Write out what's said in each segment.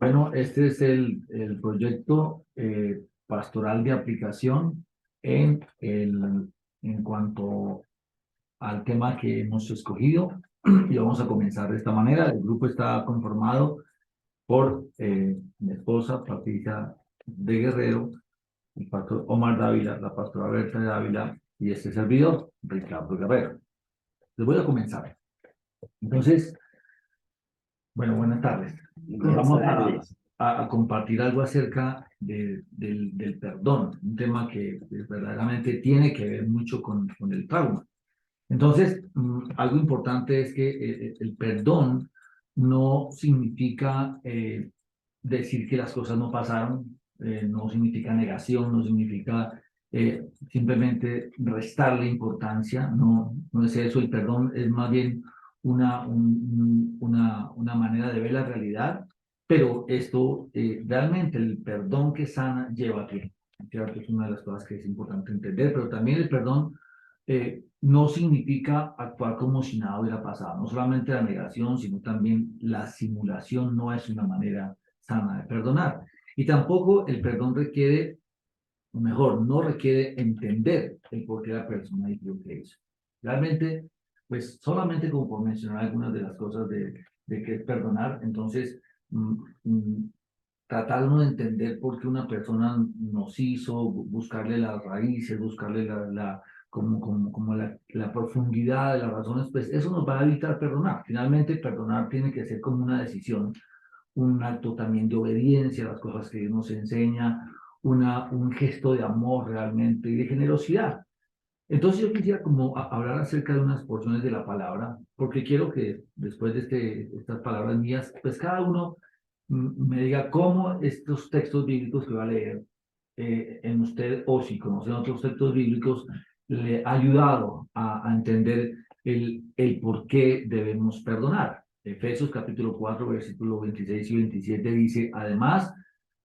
Bueno, este es el proyecto pastoral de aplicación en cuanto al tema que hemos escogido y vamos a comenzar de esta manera. El grupo está conformado por mi esposa, Patricia de Guerrero, el pastor Omar Dávila, la pastora Berta de Dávila y este servidor, Ricardo Guerrero. Les voy a comenzar. Entonces, bueno, buenas tardes. Vamos a compartir algo acerca del perdón, un tema que verdaderamente tiene que ver mucho con el trauma. Entonces, algo importante es que el perdón no significa decir que las cosas no pasaron, no significa negación, no significa simplemente restarle importancia, no es eso. El perdón es más bien una manera de ver la realidad, pero esto realmente el perdón que sana lleva tiempo. ¿Cierto? Es una de las cosas que es importante entender, pero también el perdón no significa actuar como si nada hubiera pasado. No solamente la negación, sino también la simulación no es una manera sana de perdonar. Y tampoco el perdón requiere, o mejor, no requiere entender el por qué la persona hizo lo que hizo. Realmente, pues solamente como por mencionar algunas de las cosas de qué es perdonar, entonces mm, mm, tratar uno de entender por qué una persona nos hizo, buscarle las raíces, buscarle la profundidad de las razones, pues eso nos va a evitar perdonar. Finalmente, perdonar tiene que ser como una decisión, un acto también de obediencia a las cosas que Dios nos enseña, un gesto de amor realmente y de generosidad. Entonces yo quisiera como hablar acerca de unas porciones de la palabra, porque quiero que después de estas palabras mías, pues cada uno me diga cómo estos textos bíblicos que va a leer en usted, o si conocen otros textos bíblicos, le ha ayudado a entender el por qué debemos perdonar. Efesios capítulo 4, versículo 26 y 27 dice, además,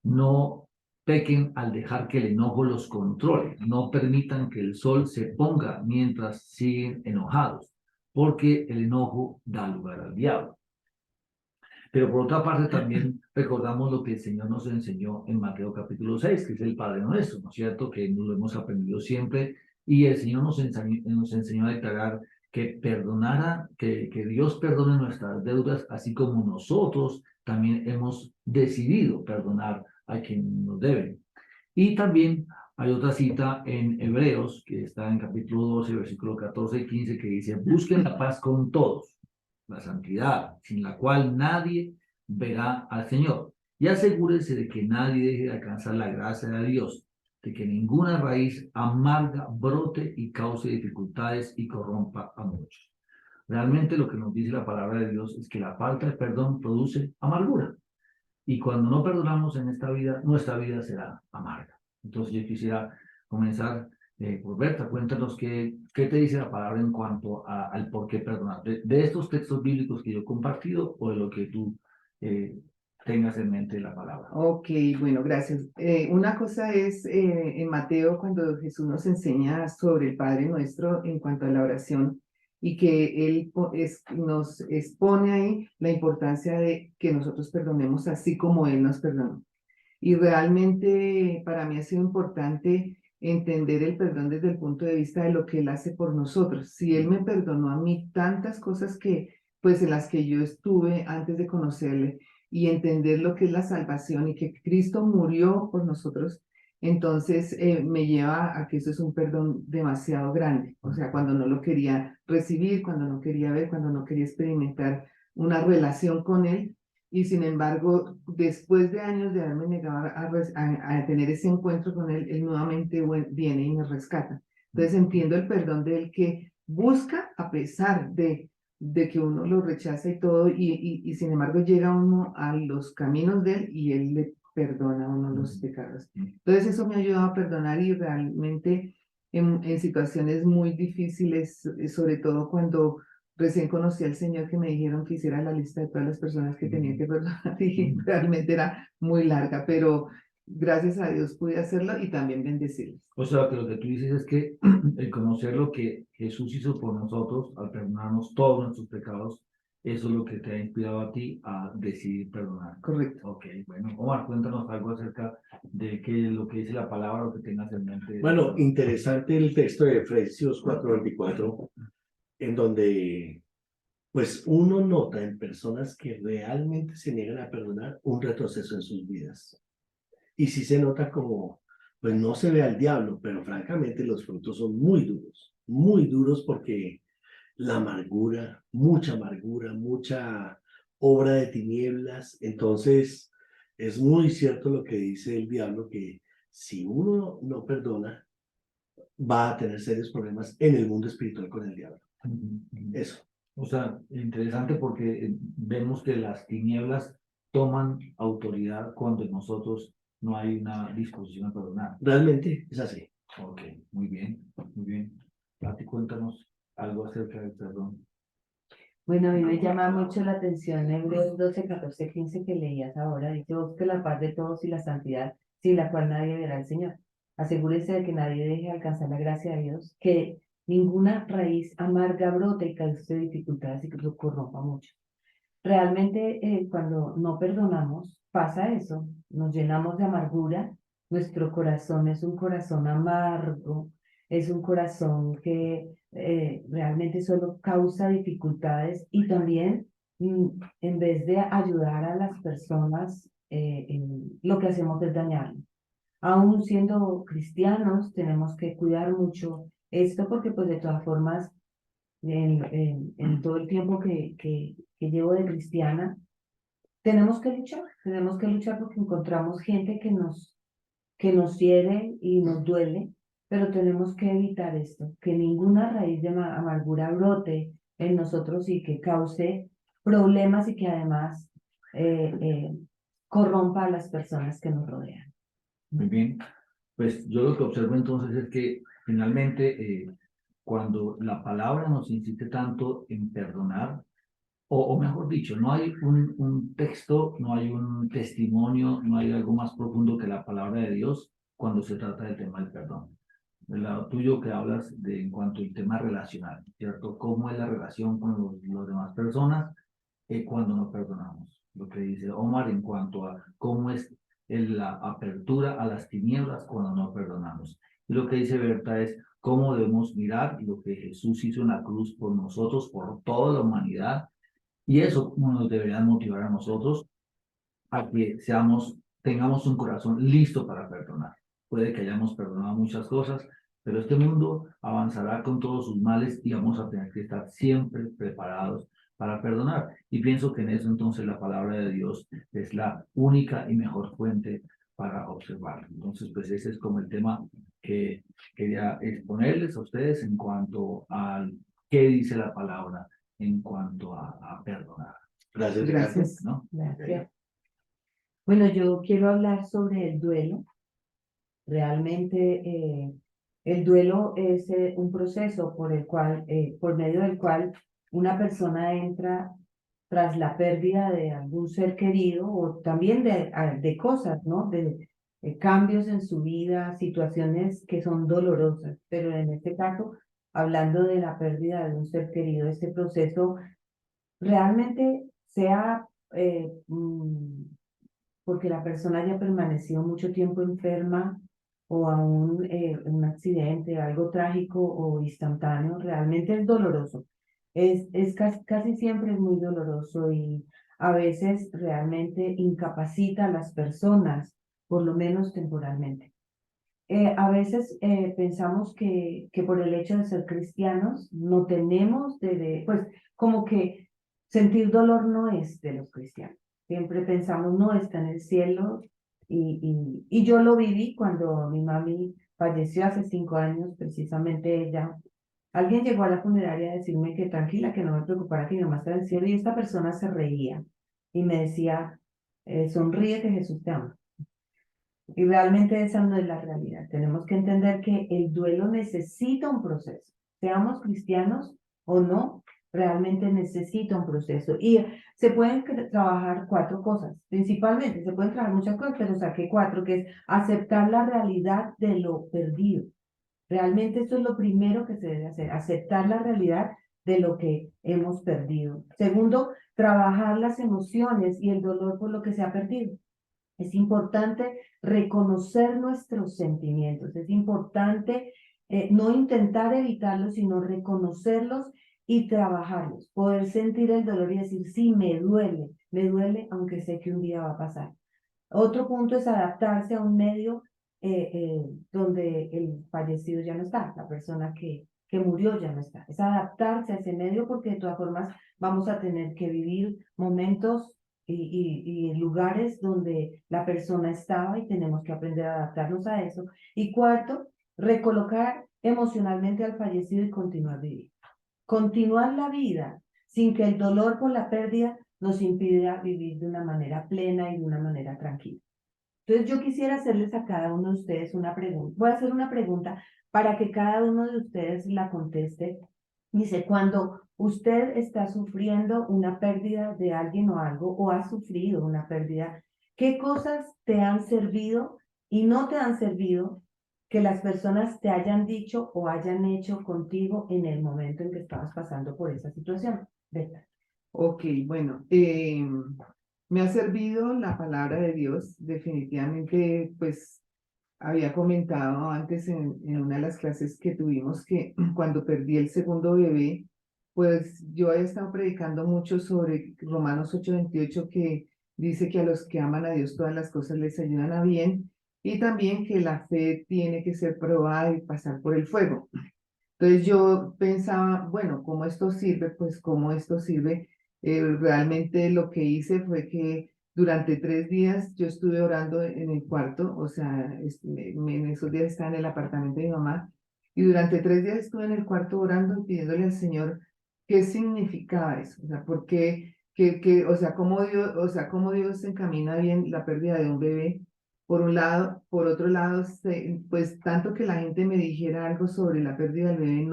no pequen al dejar que el enojo los controle. No permitan que el sol se ponga mientras siguen enojados, porque el enojo da lugar al diablo. Pero por otra parte también recordamos lo que el Señor nos enseñó en Mateo capítulo 6, que es el Padre Nuestro, ¿no es cierto? Que nos lo hemos aprendido siempre y el Señor nos enseñó a declarar que perdonara, que Dios perdone nuestras deudas, así como nosotros también hemos decidido perdonar a quien nos deben. Y también hay otra cita en Hebreos, que está en capítulo 12, versículo 14 y 15, que dice, busquen la paz con todos, la santidad, sin la cual nadie verá al Señor. Y asegúrense de que nadie deje de alcanzar la gracia de Dios, de que ninguna raíz amarga brote y cause dificultades y corrompa a muchos. Realmente lo que nos dice la palabra de Dios es que la falta de perdón produce amargura. Y cuando no perdonamos en esta vida, nuestra vida será amarga. Entonces yo quisiera comenzar por Berta, cuéntanos qué te dice la palabra en cuanto al por qué perdonar. De estos textos bíblicos que yo he compartido o de lo que tú eh, tengas en mente la palabra. Ok, bueno, gracias. Una cosa es en Mateo cuando Jesús nos enseña sobre el Padre Nuestro en cuanto a la oración y que Él nos expone ahí la importancia de que nosotros perdonemos así como Él nos perdonó. Y realmente para mí ha sido importante entender el perdón desde el punto de vista de lo que Él hace por nosotros. Si Él me perdonó a mí tantas cosas pues en las que yo estuve antes de conocerle y entender lo que es la salvación y que Cristo murió por nosotros, entonces me lleva a que eso es un perdón demasiado grande. O sea, cuando no lo quería recibir, cuando no quería ver, cuando no quería experimentar una relación con Él, y sin embargo, después de años de haberme negado a tener ese encuentro con él, él nuevamente viene y me rescata. Entonces entiendo el perdón de él que busca a pesar de que uno lo rechaza y todo, y sin embargo llega uno a los caminos de él y él le perdona a uno los pecados. Entonces eso me ha ayudado a perdonar y realmente en situaciones muy difíciles, sobre todo cuando recién conocí al Señor, que me dijeron que hiciera la lista de todas las personas que tenía que perdonar y realmente era muy larga, pero gracias a Dios pude hacerlo y también bendecirlos. O sea, que lo que tú dices es que el conocer lo que Jesús hizo por nosotros al perdonarnos todos nuestros pecados eso es lo que te ha inspirado a ti a decidir perdonar. Correcto. Ok, bueno, Omar, cuéntanos algo acerca de qué es lo que dice la palabra o que tengas en mente. Bueno, interesante el texto de Efesios 4:24, en donde pues uno nota en personas que realmente se niegan a perdonar un retroceso en sus vidas. Y sí se nota como, pues no se ve al diablo, pero francamente los frutos son muy duros porque la amargura, mucha obra de tinieblas. Entonces, es muy cierto lo que dice el diablo, que si uno no perdona, va a tener serios problemas en el mundo espiritual con el diablo. Eso. O sea, interesante porque vemos que las tinieblas toman autoridad cuando en nosotros no hay una disposición a perdonar. Realmente es así. Ok, muy bien, muy bien. Pati, cuéntanos algo acerca del perdón. Bueno, a mí me llama mucho la atención Hebreos 12, 14, 15 que leías ahora. Dice, busque la paz de todos y la santidad, sin la cual nadie verá al Señor. Asegúrese de que nadie deje alcanzar la gracia de Dios, que ninguna raíz amarga brote y cause dificultades y que lo corrompa mucho. Realmente, cuando no perdonamos, pasa eso. Nos llenamos de amargura. Nuestro corazón es un corazón amargo, es un corazón que realmente solo causa dificultades y también en vez de ayudar a las personas, lo que hacemos es dañarlo. Aún siendo cristianos, tenemos que cuidar mucho esto porque pues de todas formas en todo el tiempo que llevo de cristiana, tenemos que luchar porque encontramos gente que nos hiere y nos duele, pero tenemos que evitar esto, que ninguna raíz de amargura brote en nosotros y que cause problemas y que además corrompa a las personas que nos rodean. Muy bien. Pues yo lo que observo entonces es que finalmente cuando la palabra nos insiste tanto en perdonar, o mejor dicho, no hay un texto, no hay un testimonio, no hay algo más profundo que la palabra de Dios cuando se trata del tema del perdón. Del lado tuyo que hablas de en cuanto al tema relacional, ¿cierto? ¿Cómo es la relación con los demás personas cuando no perdonamos? Lo que dice Omar en cuanto a cómo es la apertura a las tinieblas cuando no perdonamos. Y lo que dice Berta es cómo debemos mirar lo que Jesús hizo en la cruz por nosotros, por toda la humanidad, y eso nos debería motivar a nosotros a que tengamos un corazón listo para perdonar. Puede que hayamos perdonado muchas cosas, pero este mundo avanzará con todos sus males y vamos a tener que estar siempre preparados para perdonar. Y pienso que en eso entonces la palabra de Dios es la única y mejor fuente para observar. Entonces, pues ese es como el tema que quería exponerles a ustedes en cuanto a qué dice la palabra en cuanto a perdonar. Gracias, Gracias. ¿No? Gracias. Bueno, yo quiero hablar sobre el duelo. Realmente el duelo es un proceso por el cual, por medio del cual una persona entra tras la pérdida de algún ser querido o también de cosas, ¿no? De cambios en su vida, situaciones que son dolorosas. Pero en este caso, hablando de la pérdida de un ser querido, este proceso realmente sea porque la persona haya permanecido mucho tiempo enferma o aún un accidente, algo trágico o instantáneo, realmente es doloroso. Es casi siempre es muy doloroso y a veces realmente incapacita a las personas, por lo menos temporalmente. A veces pensamos que por el hecho de ser cristianos no tenemos pues como que sentir dolor no es de los cristianos. Siempre pensamos, no, está en el cielo. Y yo lo viví cuando mi mami falleció hace 5 años, precisamente ella. Alguien llegó a la funeraria a decirme que tranquila, que no me preocupara, que mi mamá está en el cielo. Y esta persona se reía y me decía, sonríe que Jesús te ama. Y realmente esa no es la realidad. Tenemos que entender que el duelo necesita un proceso. Seamos cristianos o no, realmente necesita un proceso. Y se pueden trabajar 4 cosas, principalmente. Se pueden trabajar muchas cosas, pero saqué 4, que es aceptar la realidad de lo perdido. Realmente esto es lo primero que se debe hacer, aceptar la realidad de lo que hemos perdido. Segundo, trabajar las emociones y el dolor por lo que se ha perdido. Es importante reconocer nuestros sentimientos, es importante no intentar evitarlos, sino reconocerlos y trabajarlos, poder sentir el dolor y decir, sí, me duele, aunque sé que un día va a pasar. Otro punto es adaptarse a un medio donde el fallecido ya no está, la persona que murió ya no está. Es adaptarse a ese medio porque de todas formas vamos a tener que vivir momentos y lugares donde la persona estaba y tenemos que aprender a adaptarnos a eso. Y cuarto, recolocar emocionalmente al fallecido y continuar viviendo. Continuar la vida sin que el dolor por la pérdida nos impida vivir de una manera plena y de una manera tranquila. Entonces yo quisiera hacerles a cada uno de ustedes una pregunta. Voy a hacer una pregunta para que cada uno de ustedes la conteste. Dice, cuando usted está sufriendo una pérdida de alguien o algo, o ha sufrido una pérdida, ¿qué cosas te han servido y no te han servido que las personas te hayan dicho o hayan hecho contigo en el momento en que estabas pasando por esa situación? ¿Verdad? Ok, bueno, me ha servido la palabra de Dios, definitivamente, pues había comentado antes en una de las clases que tuvimos que cuando perdí el segundo bebé, pues yo he estado predicando mucho sobre Romanos 8:28 que dice que a los que aman a Dios todas las cosas les ayudan a bien y también que la fe tiene que ser probada y pasar por el fuego. Entonces yo pensaba, bueno, ¿cómo esto sirve? Pues cómo esto sirve. Realmente lo que hice fue que durante 3 días yo estuve orando en el cuarto, o sea, en esos días estaba en el apartamento de mi mamá, y durante 3 días estuve en el cuarto orando y pidiéndole al Señor qué significaba eso, o sea, por qué, o sea, cómo Dios encamina bien la pérdida de un bebé por un lado, por otro lado, pues tanto que la gente me dijera algo sobre la pérdida del bebé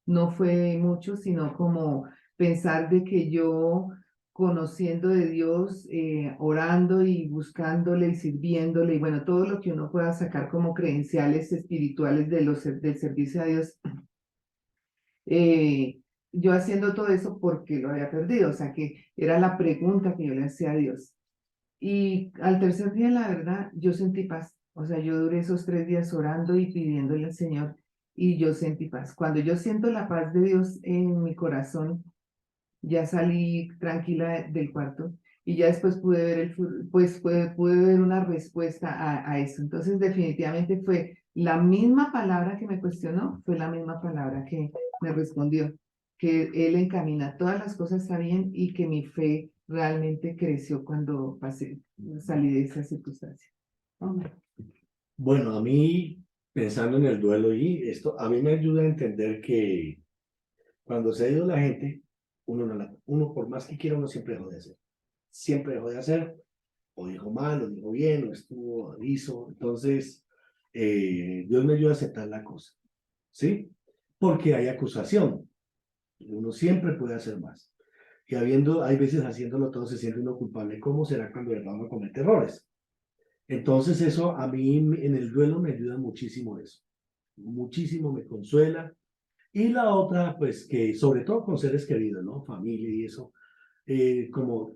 no fue mucho, sino como pensar de que yo conociendo de Dios, orando y buscándole y sirviéndole, y bueno, todo lo que uno pueda sacar como credenciales espirituales del servicio a Dios, eh, yo haciendo todo eso porque lo había perdido, o sea que era la pregunta que yo le hacía a Dios. Y al tercer día, la verdad, yo sentí paz. O sea, yo duré esos 3 días orando y pidiéndole al Señor y yo sentí paz. Cuando yo siento la paz de Dios en mi corazón, ya salí tranquila del cuarto y ya después pude ver pude ver una respuesta a eso. Entonces, definitivamente fue la misma palabra que me cuestionó, fue la misma palabra que me respondió, que Él encamina todas las cosas está bien y que mi fe realmente creció cuando salí de esa circunstancia. Hombre. Bueno, a mí, pensando en el duelo y esto, a mí me ayuda a entender que cuando se ha ido la gente, uno por más que quiera, uno siempre dejó de hacer. Siempre dejó de hacer, o dijo mal, o dijo bien, o hizo. Entonces, Dios me ayuda a aceptar la cosa, ¿sí? Porque hay acusación. Uno siempre puede hacer más. Y hay veces haciéndolo todo se siente uno culpable. ¿Cómo será cuando de verdad uno comete errores? Entonces eso a mí en el duelo me ayuda muchísimo eso. Muchísimo me consuela. Y la otra, pues que sobre todo con seres queridos, ¿no? Familia y eso, como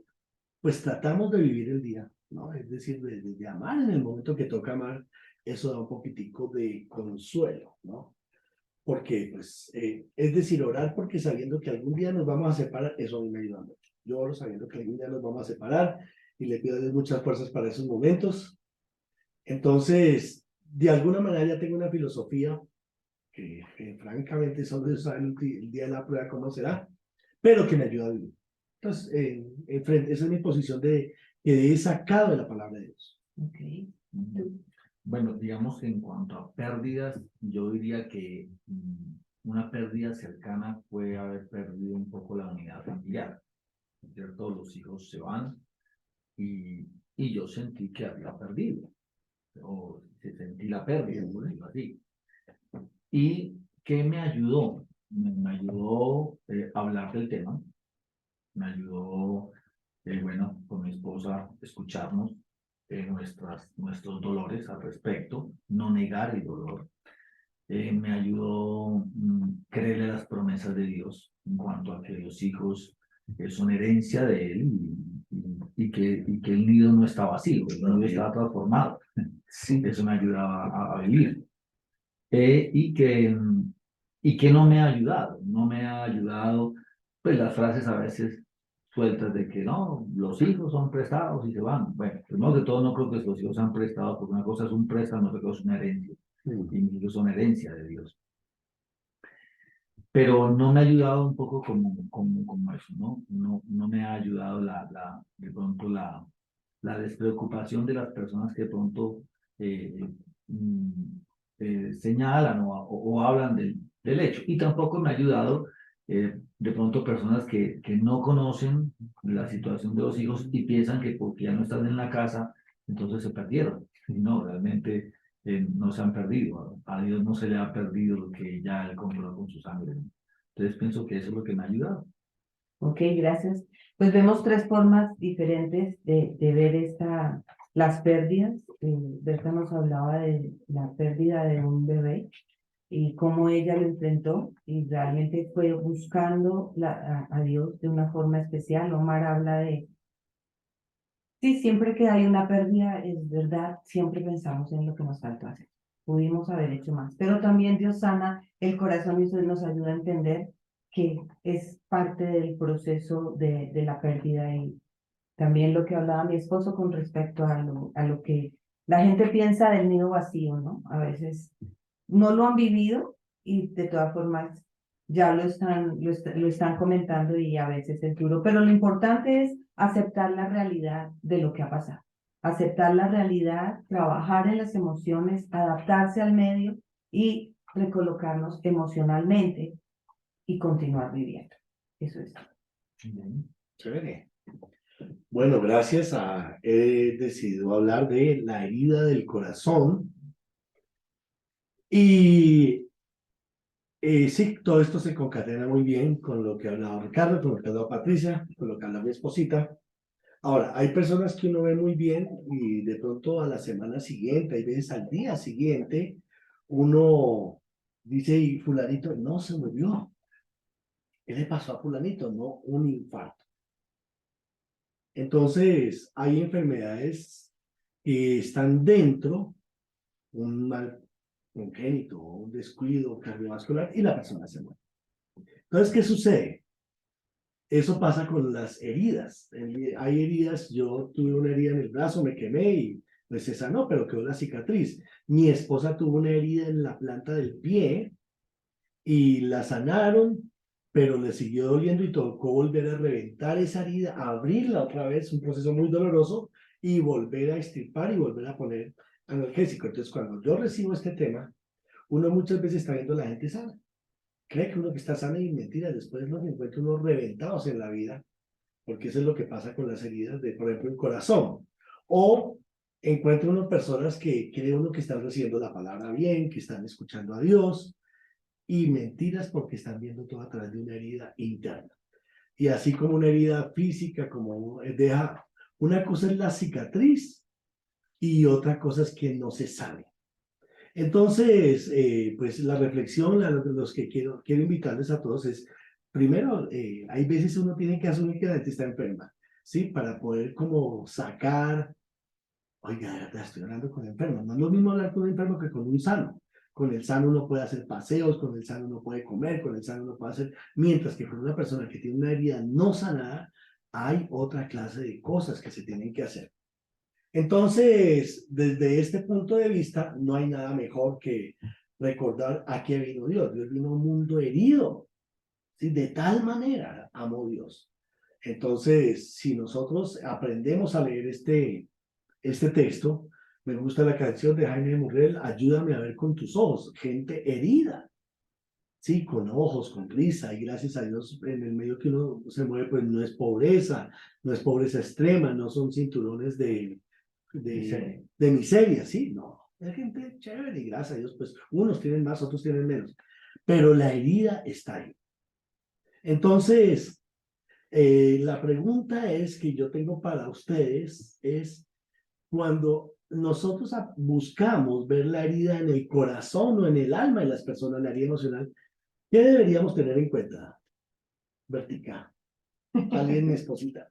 pues tratamos de vivir el día, ¿no? Es decir, de amar en el momento que toca amar, eso da un poquitico de consuelo, ¿no? Porque, pues, es decir, orar porque sabiendo que algún día nos vamos a separar, eso a mí me ayuda mucho. Yo oro sabiendo que algún día nos vamos a separar y le pido a Dios muchas fuerzas para esos momentos. Entonces, de alguna manera ya tengo una filosofía que francamente solo Dios sabe el día de la prueba cómo será, pero que me ayuda a vivir. Entonces, esa es mi posición que he sacado de la palabra de Dios. Okay. Bueno, digamos que en cuanto a pérdidas, yo diría que una pérdida cercana puede haber perdido un poco la unidad familiar, ¿cierto? Los hijos se van y yo sentí que había perdido, o sentí la pérdida, por decirlo así. ¿Y qué me ayudó? Me ayudó hablar del tema, me ayudó, bueno, con mi esposa escucharnos nuestros dolores al respecto, no negar el dolor. Me ayudó creerle las promesas de Dios, en cuanto a que los hijos son herencia de él y que el nido no está vacío, el nido está transformado. Sí. Eso me ayudaba a vivir. Y que no me ha ayudado, no me ha ayudado, pues las frases a veces sueltas de que no, los hijos son prestados y se van. Bueno, primero de todo no creo que los hijos sean prestados, porque una cosa es un préstamo, otra cosa es una herencia, y mis hijos son herencia de Dios. Pero no me ha ayudado un poco como eso, ¿no? No me ha ayudado de pronto la despreocupación de las personas que de pronto eh, mm, señalan o hablan del hecho. Y tampoco me ha ayudado de pronto personas que no conocen la situación de los hijos y piensan que porque ya no están en la casa, entonces se perdieron. Y no, realmente no se han perdido. A Dios no se le ha perdido lo que ya Él compró con su sangre, ¿no? Entonces pienso que eso es lo que me ha ayudado. Ok, gracias. Pues vemos tres formas diferentes de ver las pérdidas. Berta nos hablaba de la pérdida de un bebé y cómo ella lo enfrentó y realmente fue buscando a Dios de una forma especial. Omar habla de, sí, siempre que hay una pérdida, es verdad, siempre pensamos en lo que nos faltó hacer. Pudimos haber hecho más, pero también Dios sana el corazón y eso nos ayuda a entender que es parte del proceso de la pérdida y también lo que hablaba mi esposo con respecto a lo que la gente piensa del nido vacío, ¿no? A veces no lo han vivido y de todas formas ya lo están comentando y a veces es duro, pero lo importante es aceptar la realidad de lo que ha pasado, aceptar la realidad, trabajar en las emociones, adaptarse al medio y recolocarnos emocionalmente y continuar viviendo. Eso es. Chévere. Bueno, gracias he decidido hablar de la herida del corazón. Y sí, todo esto se concatena muy bien con lo que ha hablado Ricardo, con lo que ha hablado Patricia, con lo que ha hablado mi esposita. Ahora, hay personas que uno ve muy bien y de pronto a la semana siguiente, hay veces al día siguiente, uno dice, y fulanito no se murió. ¿Qué le pasó a fulanito? No, un infarto. Entonces, hay enfermedades que están dentro, un mal congénito, un descuido cardiovascular y la persona se muere. Entonces, ¿qué sucede? Eso pasa con las heridas. Hay heridas, yo tuve una herida en el brazo, me quemé y pues se sanó, pero quedó la cicatriz. Mi esposa tuvo una herida en la planta del pie y la sanaron, pero le siguió doliendo y tocó volver a reventar esa herida, abrirla otra vez, un proceso muy doloroso, y volver a extirpar y volver a poner analgésico. Entonces, cuando yo recibo este tema, uno muchas veces está viendo a la gente sana. Cree que uno que está sana y mentira, después nos encuentra unos reventados en la vida, porque eso es lo que pasa con las heridas de, por ejemplo, el corazón. O encuentra uno personas que cree uno que están recibiendo la palabra bien, que están escuchando a Dios, y mentiras porque están viendo todo a través de una herida interna. Y así como una herida física, como deja, una cosa es la cicatriz y otra cosa es que no se sabe. Entonces, pues la reflexión, a los que quiero invitarles a todos es, primero, hay veces uno tiene que asumir que la gente está enferma, ¿sí? Para poder como sacar, oiga, de verdad, estoy hablando con enfermos. No es lo mismo hablar con un enfermo que con un sano. Con el sano uno puede hacer paseos, con el sano uno puede comer, con el sano uno puede hacer, mientras que con una persona que tiene una herida no sanada, hay otra clase de cosas que se tienen que hacer. Entonces, desde este punto de vista, no hay nada mejor que recordar a qué vino Dios. Dios vino a un mundo herido, ¿sí? De tal manera amó Dios. Entonces, si nosotros aprendemos a leer este texto, me gusta la canción de Jaime Murrell, ayúdame a ver con tus ojos, gente herida, sí, con ojos, con risa, y gracias a Dios en el medio que uno se mueve, pues no es pobreza extrema, no son cinturones de miseria, sí, no, es gente chévere y gracias a Dios, pues unos tienen más, otros tienen menos, pero la herida está ahí. Entonces, la pregunta es que yo tengo para ustedes es, cuando nosotros buscamos ver la herida en el corazón o en el alma de las personas, la herida emocional, ¿qué deberíamos tener en cuenta? vertical. Alguien, mi esposita.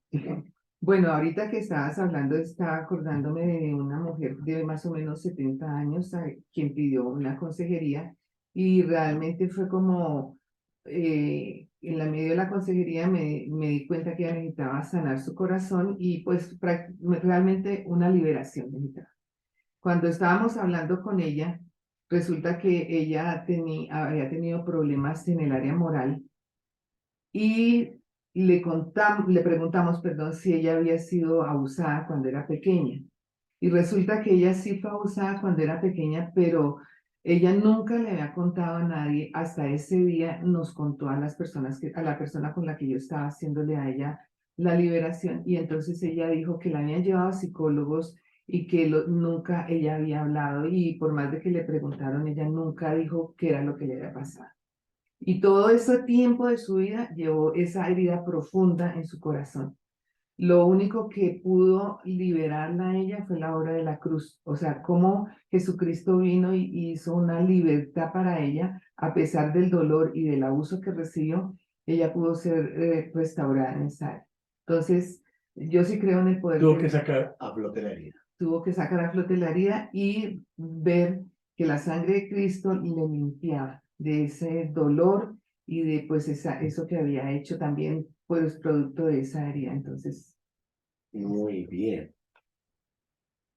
Bueno, ahorita que estabas hablando, estaba acordándome de una mujer de más o menos 70 años a quien pidió una consejería y realmente fue como, en la medio de la consejería me di cuenta que ella necesitaba sanar su corazón y pues realmente una liberación necesitaba. Cuando estábamos hablando con ella, resulta que ella había tenido problemas en el área moral y le preguntamos, perdón, si ella había sido abusada cuando era pequeña. Y resulta que ella sí fue abusada cuando era pequeña, pero ella nunca le había contado a nadie. Hasta ese día nos contó a las personas a la persona con la que yo estaba haciéndole a ella la liberación. Y entonces ella dijo que la habían llevado a psicólogos y que nunca ella había hablado. Y por más de que le preguntaron, ella nunca dijo qué era lo que le había pasado. Y todo ese tiempo de su vida llevó esa herida profunda en su corazón. Lo único que pudo liberarla a ella fue la obra de la cruz. O sea, cómo Jesucristo vino y hizo una libertad para ella, a pesar del dolor y del abuso que recibió, ella pudo ser restaurada en esa área. Entonces, yo sí creo en el poder Tuvo que sacar a flote la herida. tuvo que sacar a flote la herida y ver que la sangre de Cristo le limpiaba de ese dolor y de pues eso que había hecho también pues producto de esa herida. Entonces, Muy bien.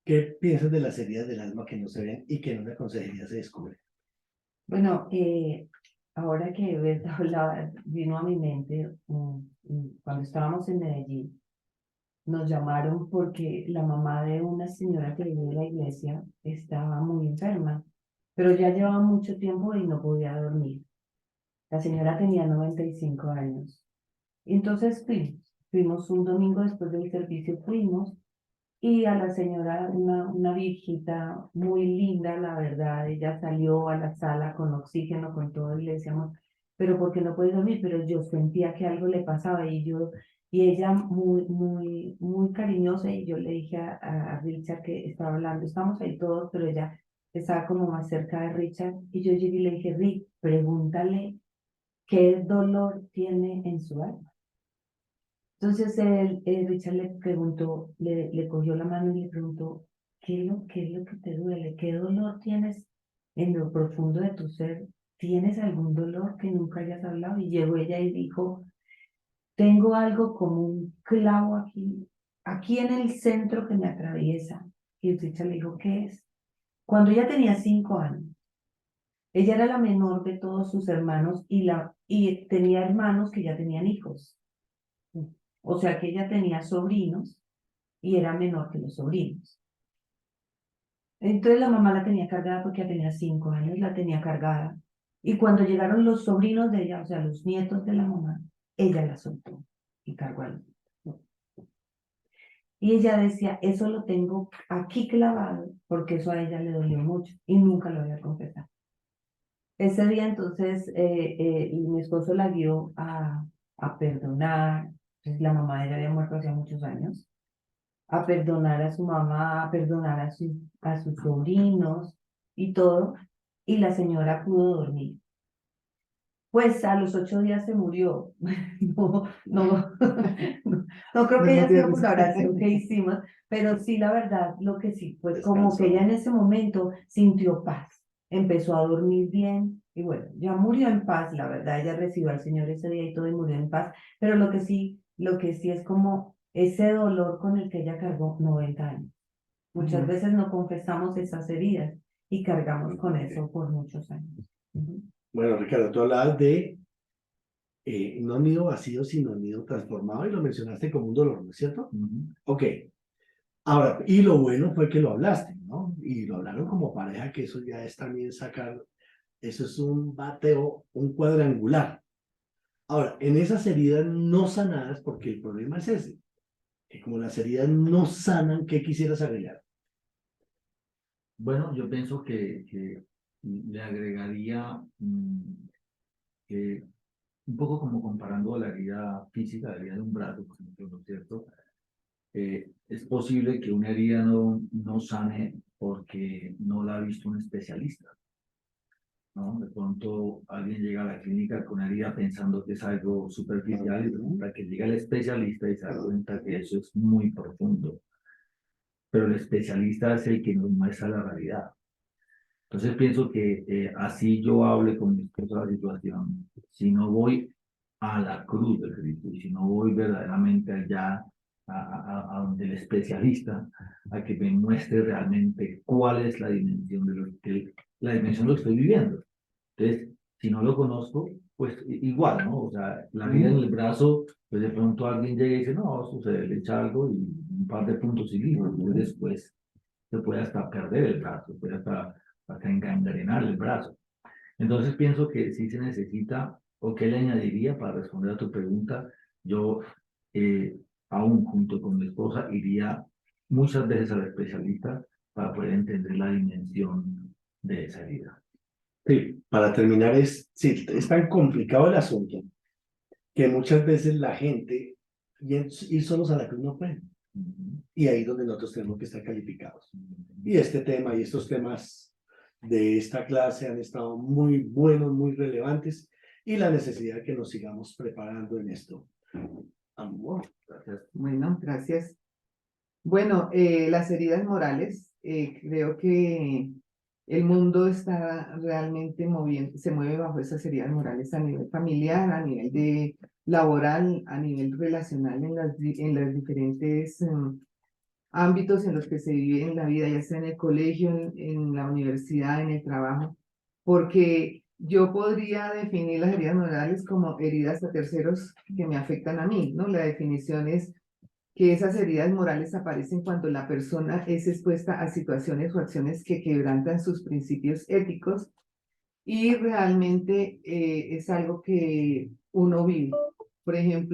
¿Qué piensas de las heridas del alma que no se ven y que en una consejería se descubren? Bueno, ahora que Berta hablaba, vino a mi mente cuando estábamos en Medellín, nos llamaron porque la mamá de una señora que vivía en la iglesia estaba muy enferma, pero ya llevaba mucho tiempo y no podía dormir. La señora tenía 95 años. Entonces fuimos un domingo después del servicio, fuimos y a la señora, una viejita muy linda, la verdad, ella salió a la sala con oxígeno, con todo, y le decíamos, pero ¿por qué no puede dormir? Pero yo sentía que algo le pasaba y ella muy cariñosa, y yo le dije a Richard que estaba hablando, estamos ahí todos, pero ella estaba como más cerca de Richard, y yo llegué y le dije, Rick, pregúntale qué dolor tiene en su alma. Entonces Richard le preguntó, le cogió la mano y le preguntó, qué es lo que te duele? ¿Qué dolor tienes en lo profundo de tu ser? ¿Tienes algún dolor que nunca hayas hablado? Y llegó ella y dijo, tengo algo como un clavo aquí en el centro que me atraviesa. Y Richard le dijo, ¿qué es? Cuando ella tenía 5 años, ella era la menor de todos sus hermanos y tenía hermanos que ya tenían hijos. O sea que ella tenía sobrinos y era menor que los sobrinos. Entonces la mamá la tenía cargada porque ya tenía 5 años, la tenía cargada. Y cuando llegaron los sobrinos de ella, o sea, los nietos de la mamá, ella la soltó y cargó a los nietos. Y ella decía, eso lo tengo aquí clavado porque eso a ella le dolió mucho y nunca lo voy a confesar. Ese día entonces mi esposo la guió a perdonar. Entonces, la mamá de ella había muerto hace muchos años, a perdonar a su mamá, a perdonar a sus sobrinos y todo, y la señora pudo dormir. Pues a los 8 días se murió. No creo que haya sido por la oración que hicimos, pero sí, la verdad, lo que sí fue como que ella en ese momento sintió paz, empezó a dormir bien y bueno, ya murió en paz, la verdad, ella recibió al Señor ese día y todo y murió en paz, pero lo que sí es como ese dolor con el que ella cargó 90 años. Muchas veces no confesamos esas heridas y cargamos con eso por muchos años. Bueno, Ricardo, tú hablabas de no nido vacío, sino nido transformado y lo mencionaste como un dolor, ¿no es cierto? Ok. Ahora, y lo bueno fue que lo hablaste, ¿no? Y lo hablaron como pareja, que eso ya es también sacar, eso es un bateo, un cuadrangular. Ahora, en esas heridas no sanadas, porque el problema es ese, que como las heridas no sanan, ¿qué quisieras agregar? Bueno, yo pienso que le agregaría que un poco como comparando la herida física, la herida de un brazo, por ejemplo, ¿no es cierto? Es posible que una herida no sane porque no la ha visto un especialista. ¿no? De pronto alguien llega a la clínica con herida pensando que es algo superficial y resulta que llega el especialista y se da cuenta que eso es muy profundo. Pero el especialista es el que nos muestra la realidad. Entonces pienso que así yo hable con mi esposa de la situación, si no voy a la cruz de Cristo y si no voy verdaderamente allá a donde el especialista, a que me muestre realmente cuál es la dimensión la dimensión de lo que estoy viviendo. Entonces, si no lo conozco, pues igual, ¿no? O sea, la vida en el brazo, pues de pronto alguien llega y dice, no, sucede, le echa algo y un par de puntos y listo. Entonces después se puede hasta perder el brazo, se puede hasta engangrenar el brazo. Entonces pienso que sí se necesita, o qué le añadiría para responder a tu pregunta, yo aún junto con mi esposa iría muchas veces al especialista para poder entender la dimensión de esa herida. Sí, para terminar, sí, es tan complicado el asunto que muchas veces la gente ir solos a la cruz no puede. Y ahí es donde nosotros tenemos que estar calificados. Y este tema y estos temas de esta clase han estado muy buenos, muy relevantes, y la necesidad de que nos sigamos preparando en esto. Amor, gracias. Bueno, gracias. Bueno, las heridas morales, creo que el mundo está realmente moviendo, se mueve bajo esas heridas morales a nivel familiar, a nivel de laboral, a nivel relacional en las diferentes ámbitos en los que se vive en la vida, ya sea en el colegio, en la universidad, en el trabajo, porque yo podría definir las heridas morales como heridas a terceros que me afectan a mí, ¿no? La definición es que esas heridas morales aparecen cuando la persona es expuesta a situaciones o acciones que quebrantan sus principios éticos y realmente es algo que uno vive. Por ejemplo,